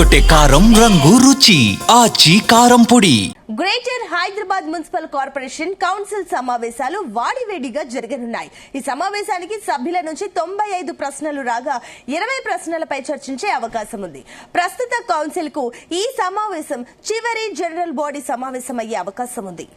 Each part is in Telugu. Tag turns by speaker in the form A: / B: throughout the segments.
A: అదరగొట్టే కారం రంగు రుచి ఆచి కారం పొడి.
B: Greater Hyderabad municipal corporation council సమావేశాలు వాడివేడిగా జరగనున్నాయి. ఈ సమావేశానికి సభ్యుల నుంచి 95 ప్రశ్నలు రాగా 20 ప్రశ్నలపై చర్చించే అవకాశం ఉంది. ప్రస్తుత కౌన్సిల్ కు ఈ సమావేశం చివరి జనరల్ బాడీ సమావేశం అయ్యే అవకాశం ఉంది.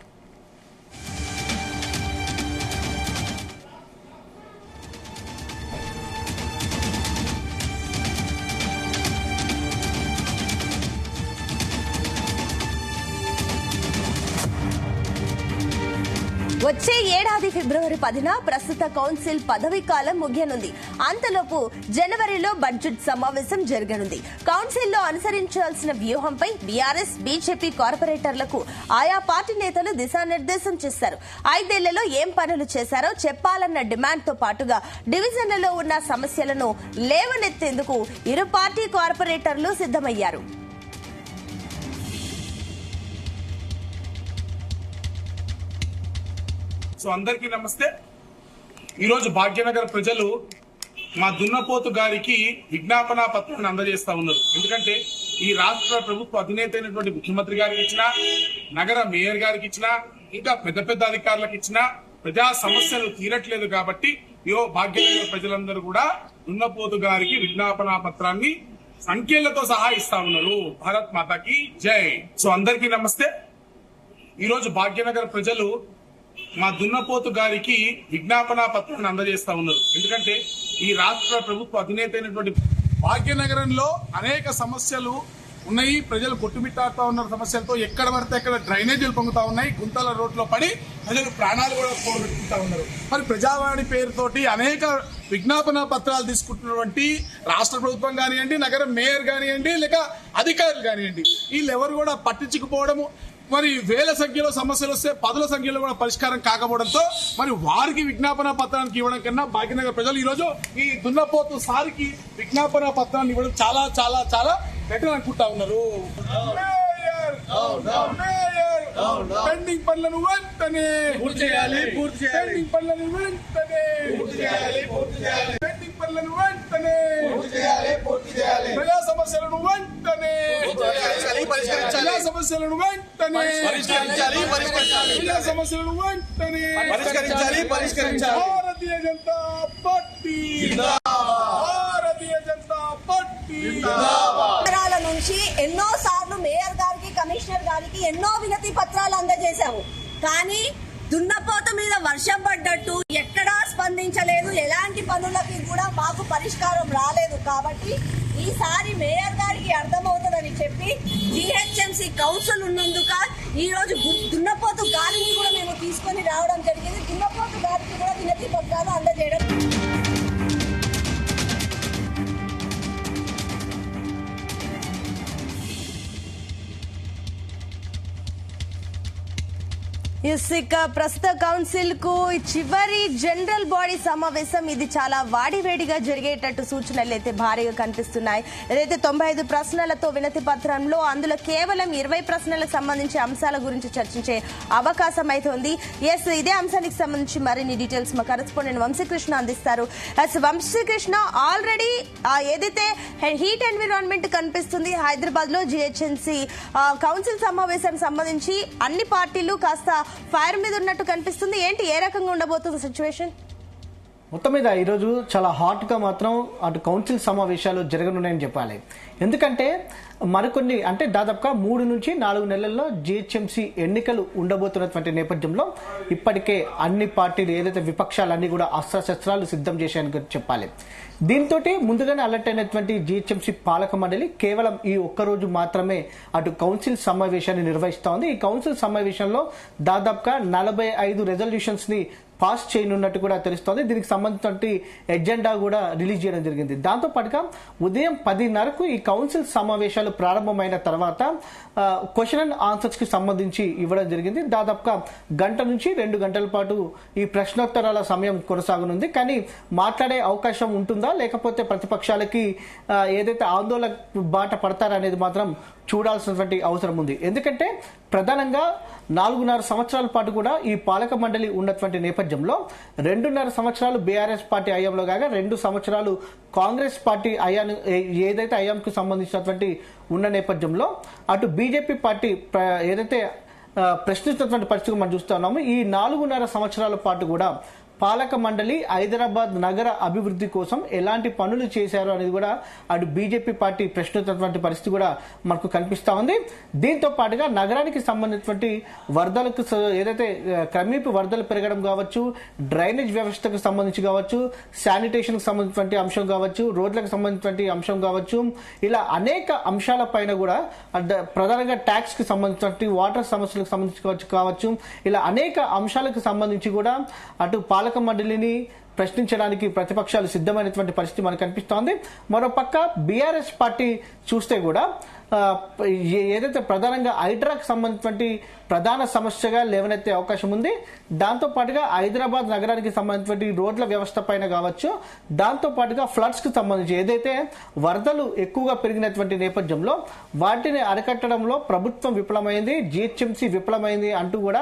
B: వచ్చే ఏడాది ఫిబ్రవరి 10న ప్రస్తుత కౌన్సిల్ పదవీ కాలం ముగియనుంది. అంతలోపు జనవరిలో బడ్జెట్ సమావేశం జరగనుంది. కౌన్సిల్లో అనుసరించాల్సిన వ్యూహంపై బీఆర్ఎస్, బీజేపీ కార్పొరేటర్లకు ఆయా పార్టీ నేతలు దిశానిర్దేశం చేశారు. 5 ఏళ్లలో ఏం పనులు చేశారో చెప్పాలన్న డిమాండ్ తో పాటుగా డివిజన్లలో ఉన్న సమస్యలను లేవనెత్తేందుకు ఇరు పార్టీ కార్పొరేటర్లు సిద్దమయ్యారు.
C: సో అందరికీ నమస్తే. ఈరోజు భాగ్యనగర్ ప్రజలు మా దున్నపోతు గారికి విజ్ఞాపన పత్రాన్ని అందజేస్తా ఉన్నారు. ఎందుకంటే ఈ రాష్ట్ర ప్రభుత్వ అధినేత అయినటువంటి ముఖ్యమంత్రి గారికి ఇచ్చినా, నగర మేయర్ గారికి ఇచ్చినా, ఇంకా పెద్ద పెద్ద అధికారులకు ఇచ్చినా ప్రజా సమస్యలు తీరట్లేదు. కాబట్టి భాగ్యనగర్ ప్రజలందరూ కూడా దున్నపోతు గారికి విజ్ఞాపన పత్రాన్ని సంఖ్యలతో సహా ఇస్తా ఉన్నారు. భారత్ మాతాకి జై. సో అందరికీ నమస్తే. ఈరోజు భాగ్యనగర్ ప్రజలు మా దున్నపోతు గారికి విజ్ఞాపన పత్రాన్ని అందజేస్తా ఉన్నారు. ఎందుకంటే ఈ రాష్ట్ర ప్రభుత్వ అధినేత అయినటువంటి భాగ్యనగరంలో అనేక సమస్యలు ఉన్నాయి. ప్రజలు కొట్టుమిట్టాడుతా ఉన్నారు సమస్యలతో. ఎక్కడ పడితే ఎక్కడ డ్రైనేజీలు పొంగుతా ఉన్నాయి. గుంతల రోడ్లో పడి ప్రజలు ప్రాణాలు కూడా పోగొట్టుకుంటా ఉన్నారు. మరి ప్రజావాణి పేరుతోటి అనేక విజ్ఞాపన పత్రాలు తీసుకుంటున్నటువంటి రాష్ట్ర ప్రభుత్వం కానివ్వండి, నగర మేయర్ కానివ్వండి, లేక అధికారులు కానివ్వండి, వీళ్ళెవరు కూడా పట్టించుకుపోవడము, మరి వేల సంఖ్యలో సమస్యలు వస్తే 10ల సంఖ్యలో కూడా పరిష్కారం కాకపోవడంతో మరి వారికి విజ్ఞాపన పత్రానికి ఇవ్వడం కన్నా భాగ్యనగర్ ప్రజలు ఈ రోజు ఈ దున్నపోతు సారికి విజ్ఞాపన పత్రాన్ని ఇవ్వడం చాలా చాలా చాలా బెటర్ అనుకుంటా ఉన్నారు. పెండింగ్ పనులను వెంటనే పూర్తి చేయాలి. పెండింగ్ పనులను వెంటనే పెండింగ్ పనులను వెంటనే ప్రజా సమస్యలను వెంటనే ప్రజా సమస్యలను వెంటనే ప్రజా సమస్యలను వెంటనే పరిష్కరించాలి. భారతీయ జనతా పార్టీ, భారతీయ జనతా పార్టీ
D: నుంచి ఎన్నో సార్లు మేయర్ గారికి, కమిషనర్ గారికి ఎన్నో వినతి పత్రాలు అందజేశాము. కానీ దున్నపోత మీద వర్షం పడ్డట్టు ఎక్కడా స్పందించలేదు. ఎలాంటి పనులకి కూడా మాకు పరిష్కారం రాలేదు. కాబట్టి ఈసారి మేయర్ గారికి అర్థమవుతుందని చెప్పి జీహెచ్ఎంసీ కౌన్సిల్ ఉన్నందుక ఈ రోజు దున్నపోతు గారిని కూడా మేము తీసుకొని రావడం జరిగింది. దున్నపోతు గారికి కూడా వినతి పత్రాలు అందజేయడం.
B: ఇక ప్రస్తుత కౌన్సిల్ కు చివరి జనరల్ బాడీ సమావేశం ఇది చాలా వాడివేడిగా జరిగేటట్టు సూచనలు అయితే భారీగా కనిపిస్తున్నాయి. ఏదైతే 95 ప్రశ్నలతో వినతి పత్రంలో అందులో కేవలం 20 ప్రశ్నలకు సంబంధించి అంశాల గురించి చర్చించే అవకాశం అయితే ఉంది. ఇదే అంశానికి సంబంధించి మరిన్ని డీటెయిల్స్ మా కరెస్పాండెంట్ వంశీకృష్ణ అందిస్తారు. వంశీకృష్ణ, ఆల్రెడీ ఏదైతే హీట్ ఎన్విరాన్మెంట్ కనిపిస్తుంది హైదరాబాద్ లో జిహెచ్ఎంసీ కౌన్సిల్ సమావేశానికి సంబంధించి అన్ని పార్టీలు కాస్త ఫైర్ మీద ఉన్నట్టు కనిపిస్తుంది. ఏంటి, ఏ రకంగా ఉండబోతుంది సిచ్యువేషన్?
E: మొత్తం మీద ఈరోజు చాలా హాట్ గా మాత్రం అటు కౌన్సిల్ సమావేశాలు జరగనున్నాయని చెప్పాలి. ఎందుకంటే మరికొన్ని అంటే దాదాపుగా 3 నుంచి 4 నెలల్లో జిహెచ్ఎంసీ ఎన్నికలు ఉండబోతున్నటువంటి నేపథ్యంలో ఇప్పటికే అన్ని పార్టీలు ఏదైతే విపక్షాలన్నీ కూడా అస్త్రశస్త్రాలు సిద్ధం చేశాయని చెప్పాలి. దీంతో ముందుగానే అలర్ట్ అయినటువంటి జిహెచ్ఎంసీ పాలక మండలి కేవలం ఈ ఒక్కరోజు మాత్రమే అటు కౌన్సిల్ సమావేశాన్ని నిర్వహిస్తా ఉంది. ఈ కౌన్సిల్ సమావేశంలో దాదాపుగా 45 రెజల్యూషన్స్ ని పాస్ చేయనున్నట్టు కూడా తెలుస్తోంది. దీనికి సంబంధించిన ఎజెండా కూడా రిలీజ్ చేయడం జరిగింది. దాంతో పాటుగా ఉదయం 10:30కు ఈ కౌన్సిల్ సమావేశాలు ప్రారంభమైన తర్వాత క్వశ్చన్ అండ్ ఆన్సర్స్ కి సంబంధించి ఇవ్వడం జరిగింది. దాదాపుగా 1 గంట నుంచి 2 గంటల పాటు ఈ ప్రశ్నోత్తరాల సమయం కొనసాగనుంది. కానీ మాట్లాడే అవకాశం ఉంటుందా, లేకపోతే ప్రతిపక్షాలకి ఏదైతే ఆందోళన బాట పడతారనేది మాత్రం చూడాల్సినటువంటి అవసరం ఉంది. ఎందుకంటే ప్రధానంగా 4.5 సంవత్సరాల పాటు కూడా ఈ పాలక మండలి ఉన్నటువంటి నేపథ్యంలో 2.5 సంవత్సరాలు బీఆర్ఎస్ పార్టీ హయాంలో కాగా 2 సంవత్సరాలు కాంగ్రెస్ పార్టీ ఏదైతే హయాంకు సంబంధించినటువంటి ఉన్న నేపథ్యంలో అటు బీజేపీ పార్టీ ఏదైతే ప్రశ్నిస్తున్నటువంటి పరిస్థితి మనం చూస్తా ఉన్నాము. ఈ 4.5 సంవత్సరాల పాటు కూడా పాలక మండలి హైదరాబాద్ నగర అభివృద్ధి కోసం ఎలాంటి పనులు చేశారు అనేది కూడా అటు బీజేపీ పార్టీ ప్రశ్నిస్తున్నటువంటి పరిస్థితి కూడా మనకు కనిపిస్తా ఉంది. దీంతో పాటుగా నగరానికి సంబంధించినటువంటి వరదలకు ఏదైతే క్రమేపీ వరదలు పెరగడం కావచ్చు, డ్రైనేజ్ వ్యవస్థకు సంబంధించి కావచ్చు, శానిటేషన్ కు సంబంధించినటువంటి అంశం కావచ్చు, రోడ్లకు సంబంధించినటువంటి అంశం కావచ్చు, ఇలా అనేక అంశాల పైన కూడా ప్రధానంగా ట్యాక్స్ కి సంబంధించినటువంటి వాటర్ సమస్యలకు సంబంధించి కావచ్చు, ఇలా అనేక అంశాలకు సంబంధించి కూడా అటు పాలక మండలిని ప్రశ్నించడానికి ప్రతిపక్షాలు సిద్ధమైనటువంటి పరిస్థితి మనకు కనిపిస్తోంది. మరోపక్క బీఆర్ఎస్ పార్టీ చూస్తే కూడా ఏదైతే ప్రధానంగా హైడ్రాకు సంబంధించినటువంటి ప్రధాన సమస్యగా లేవనెత్తే అవకాశం ఉంది. దాంతో పాటుగా హైదరాబాద్ నగరానికి సంబంధించినటువంటి రోడ్ల వ్యవస్థ పైన కావచ్చు, దాంతో పాటుగా ఫ్లడ్స్ కు సంబంధించి ఏదైతే వరదలు ఎక్కువగా పెరిగినటువంటి నేపథ్యంలో వాటిని అరికట్టడంలో ప్రభుత్వం విఫలమైంది, జీహెచ్ఎంసీ విఫలమైంది అంటూ కూడా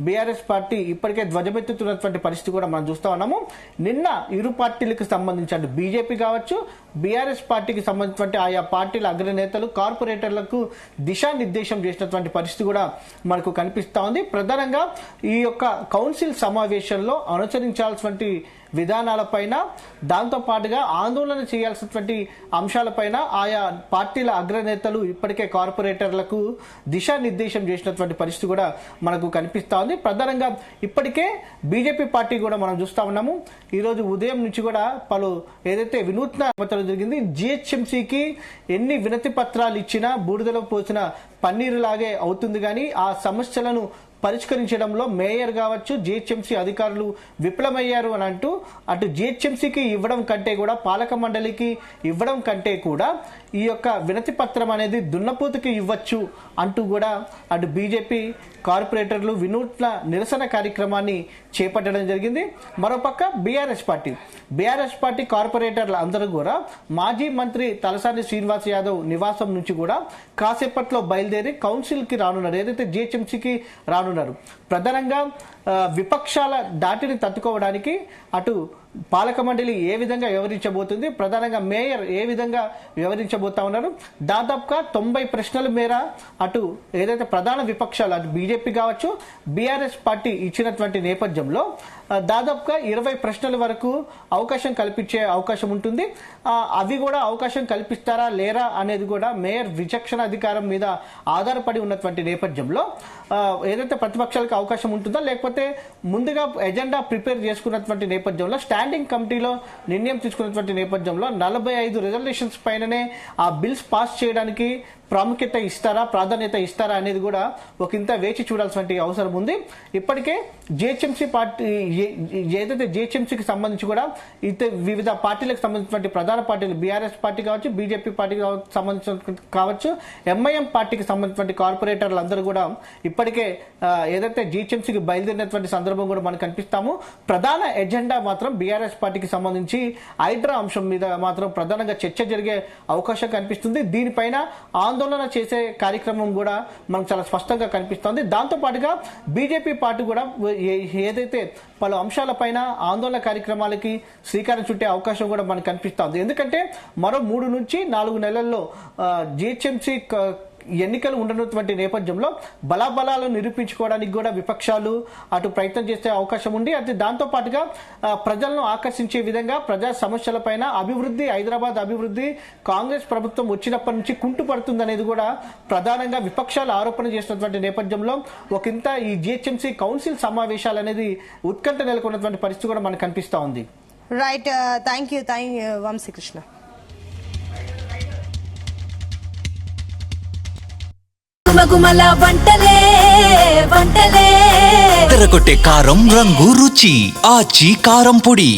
E: బీఆర్ఎస్ పార్టీ ఇప్పటికే ధ్వజమెత్తుతున్నటువంటి పరిస్థితి కూడా మనం చూస్తా ఉన్నాము. నిన్న ఇరు పార్టీలకు సంబంధించి బీజేపీ కావచ్చు, బీఆర్ఎస్ పార్టీకి సంబంధించినటువంటి ఆయా పార్టీల అగ్రనేతలు కార్పొరేటర్లకు దిశానిర్దేశం చేసినటువంటి పరిస్థితి కూడా మనకు కనిపిస్తా ఉంది. ప్రధానంగా ఈ యొక్క కౌన్సిల్ సమావేశంలో అనుసరించాల్సినటువంటి విధానాలపైన, దాంతో పాటుగా ఆందోళన చేయాల్సినటువంటి అంశాలపైన ఆయా పార్టీల అగ్రనేతలు ఇప్పటికే కార్పొరేటర్లకు దిశానిర్దేశం చేసినటువంటి పరిస్థితి కూడా మనకు కనిపిస్తా ఉంది. ప్రధానంగా ఇప్పటికే బీజేపీ పార్టీ కూడా మనం చూస్తా ఉన్నాము. ఈ రోజు ఉదయం నుంచి కూడా పలు ఏదైతే వినూత్న జరిగింది, జిహెచ్ఎంసీకి ఎన్ని వినతి పత్రాలు ఇచ్చినా బూడిదలో పోసిన పన్నీరు లాగే అవుతుంది, కానీ ఆ సమస్యలను పరిష్కరించడంలో మేయర్ కావచ్చు, జిహెచ్ఎంసీ అధికారులు విఫలమయ్యారు అని అంటూ అటు జిహెచ్ఎంసీకి ఇవ్వడం కంటే కూడా పాలక మండలికి ఇవ్వడం కంటే కూడా ఈ యొక్క వినతి పత్రం అనేది దున్నపోతుకి ఇవ్వచ్చు అంటూ కూడా అటు బీజేపీ కార్పొరేటర్లు వినూత్న నిరసన కార్యక్రమాన్ని చేపట్టడం జరిగింది. మరోపక్క బీఆర్ఎస్ పార్టీ కార్పొరేటర్లు అందరూ కూడా మాజీ మంత్రి తలసాని శ్రీనివాస్ యాదవ్ నివాసం నుంచి కూడా కాసేపట్లో బయలుదేరి కౌన్సిల్ కి రానున్నారు, ఏదైతే జిహెచ్ఎంసీకి రానున్నారు. ప్రధానంగా విపక్షాల దాటిని తట్టుకోవడానికి అటు పాలక మండలి ఏ విధంగా వ్యవహరించబోతుంది, ప్రధానంగా మేయర్ ఏ విధంగా వ్యవహరించబోతా ఉన్నారు, దాదాపుగా 90 ప్రశ్నల మేర అటు ఏదైతే ప్రధాన విపక్షాలు అటు బీజేపీ కావచ్చు, బీఆర్ఎస్ పార్టీ ఇచ్చినటువంటి నేపథ్యంలో దాదాపుగా 20 ప్రశ్నల వరకు అవకాశం కల్పించే అవకాశం ఉంటుంది. అవి కూడా అవకాశం కల్పిస్తారా లేరా అనేది కూడా మేయర్ విచక్షణ అధికారం మీద ఆధారపడి ఉన్నటువంటి నేపథ్యంలో ఏదైతే ప్రతిపక్షాలకు అవకాశం ఉంటుందో, లేకపోతే ముందుగా ఎజెండా ప్రిపేర్ చేసుకున్నటువంటి నేపథ్యంలో స్టాండింగ్ కమిటీలో నిర్ణయం తీసుకున్నటువంటి నేపథ్యంలో 45 రిజర్వేషన్స్ పైననే ఆ బిల్స్ పాస్ చేయడానికి ప్రాధాన్యత ఇస్తారా అనేది కూడా ఒక ఇంత వేచి చూడాల్సిన అవసరం ఉంది. ఇప్పటికే జిహెచ్ఎంసీ పార్టీ ఏదైతే జిహెచ్ఎంసీకి సంబంధించి కూడా వివిధ పార్టీలకు సంబంధించినటువంటి ప్రధాన పార్టీలు బీఆర్ఎస్ పార్టీ కావచ్చు, బీజేపీ పార్టీకి సంబంధించిన కావచ్చు, ఎంఐఎం పార్టీకి సంబంధించినటువంటి కార్పొరేటర్లు అందరూ కూడా ఇప్పటికే ఏదైతే జిహెచ్ఎంసీకి బయలుదేరినటువంటి సందర్భం కూడా మనకు కనిపిస్తాము. ప్రధాన ఎజెండా మాత్రం బీఆర్ఎస్ పార్టీకి సంబంధించి హైడ్రా అంశం మీద మాత్రం ప్రధానంగా చర్చ జరిగే అవకాశం కనిపిస్తుంది. దీనిపైన ఆందోళన చేసే కార్యక్రమం కూడా మనకు చాలా స్పష్టంగా కనిపిస్తోంది. దాంతో పాటుగా బీజేపీ పార్టీ కూడా ఏదైతే పలు అంశాలపైన ఆందోళన కార్యక్రమాలకి శ్రీకారం చుట్టే అవకాశం కూడా మనకు కనిపిస్తోంది. ఎందుకంటే మరో 3 నుంచి 4 నెలల్లో జిహెచ్ఎంసీ ఎన్నికలు ఉండనటువంటి నేపథ్యంలో బలాబలాలు నిరూపించుకోవడానికి కూడా విపక్షాలు అటు ప్రయత్నం చేసే అవకాశం ఉంది. అది దాంతో పాటుగా ప్రజలను ఆకర్షించే విధంగా ప్రజా సమస్యలపైన హైదరాబాద్ అభివృద్ధి కాంగ్రెస్ ప్రభుత్వం వచ్చినప్పటి నుంచి కుంటుపడుతుందనేది కూడా ప్రధానంగా విపక్షాలు ఆరోపణ చేసినటువంటి నేపథ్యంలో ఒకంత ఈ జిహెచ్ఎంసీ కౌన్సిల్ సమావేశాలు అనేది ఉత్కంఠ నెలకొన్నటువంటి పరిస్థితి కూడా మనకు కనిపిస్తా ఉంది.
B: Right, thank you Vamsikrishna.
F: గుమగుమల వంటలే
A: తెరకొట్టే కారం రంగు రుచి ఆచి కారం పొడి.